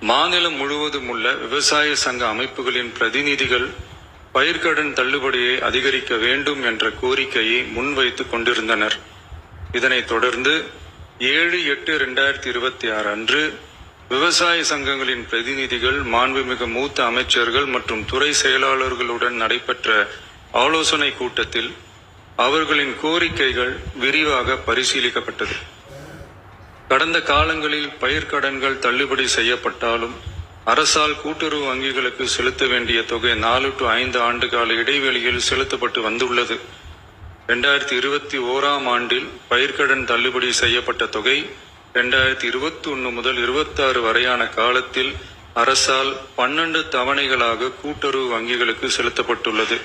மாநிலம் முழுவதும் உள்ள விவசாய சங்க அமைப்புகளின் பிரதிநிதிகள் பயிர்க்கடன் தள்ளுபடியை அதிகரிக்க வேண்டும் என்ற கோரிக்கையை முன்வைத்துக் கொண்டிருந்தனர். இதனைத் தொடர்ந்து 7/8/2026 அன்று விவசாய சங்கங்களின் பிரதிநிதிகள் மாண்புமிகு மூத்த அமைச்சர்கள் மற்றும் துறை செயலாளர்களுடன் நடைபெற்ற ஆலோசனை கூட்டத்தில் அவர்களின் கோரிக்கைகள் விரிவாக பரிசீலிக்கப்பட்டது. கடந்த காலங்களில் பயிர்க்கடன்கள் தள்ளுபடி செய்யப்பட்டாலும் அரசால் கூட்டுறவு வங்கிகளுக்கு செலுத்த வேண்டிய தொகை 4 to 5 ஆண்டுகால இடைவெளியில் செலுத்தப்பட்டு வந்துள்ளது. 2021 ஆண்டில் பயிர்க்கடன் தள்ளுபடி செய்யப்பட்ட தொகை 2021 முதல் 26 வரையான காலத்தில் அரசால் 12 தவணைகளாக கூட்டுறவு வங்கிகளுக்கு செலுத்தப்பட்டுள்ளது.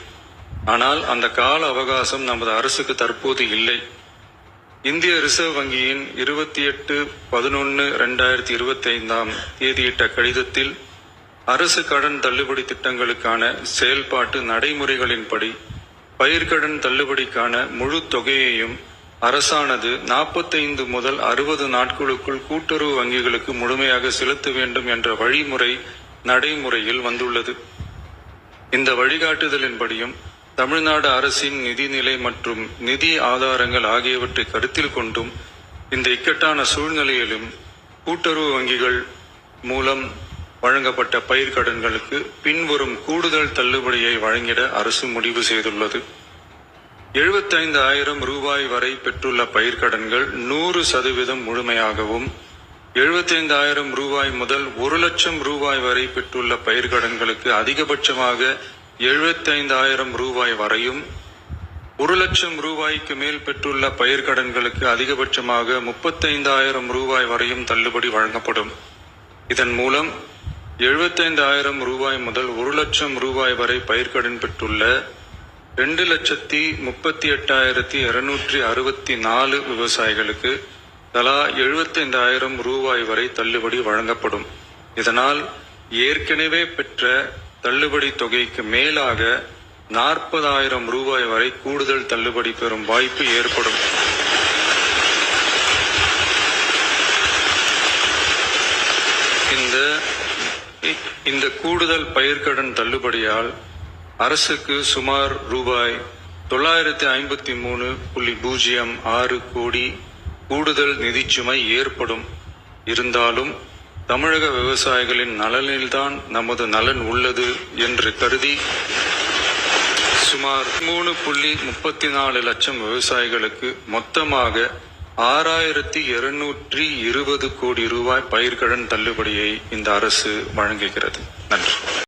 ஆனால் அந்த கால அவகாசம் நமது அரசுக்கு தற்போது இல்லை. இந்திய ரிசர்வ் வங்கியின் 28/11/2025 தேதியிட்ட கடிதத்தில் அரசு கடன் தள்ளுபடி திட்டங்களுக்கான செயல்பாட்டு நடைமுறைகளின்படி பயிர்க்கடன் தள்ளுபடிக்கான முழு தொகையையும் அரசானது 45 முதல் 60 நாட்களுக்குள் கூட்டுறவு வங்கிகளுக்கு முழுமையாக செலுத்த வேண்டும் என்ற வழிமுறை நடைமுறையில் வந்துள்ளது. இந்த வழிகாட்டுதலின்படியும் தமிழ்நாடு அரசின் நிதிநிலை மற்றும் நிதி ஆதாரங்கள் ஆகியவற்றை கருத்தில் கொண்டும் இந்த இக்கட்டான சூழ்நிலையிலும் கூட்டுறவு வங்கிகள் மூலம் வழங்கப்பட்ட பயிர்க்கடன்களுக்கு பின்வரும் கூடுதல் தள்ளுபடியை வழங்கிட அரசு முடிவு செய்துள்ளது. 75,000 ரூபாய் வரை பெற்றுள்ள பயிர்க்கடன்கள் 100% முழுமையாகவும், 75,000 ரூபாய் முதல் 1 லட்சம் ரூபாய் வரை பெற்றுள்ள பயிர்க்கடன்களுக்கு அதிகபட்சமாக 75,000 ரூபாய் வரையும், 1 லட்சம் ரூபாய்க்கு மேல் பெற்றுள்ள பயிர்க்கடன்களுக்கு அதிகபட்சமாக 35,000 ரூபாய் வரையும் தள்ளுபடி வழங்கப்படும். இதன் மூலம் 75,000 ரூபாய் முதல் 1 லட்சம் ரூபாய் வரை பயிர்க்கடன் பெற்றுள்ள 2,38,264 விவசாயிகளுக்கு தலா 75,000 ரூபாய் வரை தள்ளுபடி வழங்கப்படும். இதனால் ஏற்கனவே பெற்ற தள்ளுபடி தொகைக்கு மேலாக 40,000 ரூபாய் வரை கூடுதல் தள்ளுபடி பெறும் வாய்ப்பு ஏற்படும். இந்த கூடுதல் பயிர்க்கடன் தள்ளுபடியால் அரசுக்கு சுமார் ரூபாய் 953.06 கோடி கூடுதல் நிதிச்சுமை ஏற்படும். இருந்தாலும் தமிழக விவசாயிகளின் நலனில்தான் நமது நலன் உள்ளது என்று கருதி சுமார் 3.34 லட்சம் விவசாயிகளுக்கு மொத்தமாக 6,220 கோடி ரூபாய் பயிர்க்கடன் தள்ளுபடியை இந்த அரசு வழங்குகிறது. நன்றி.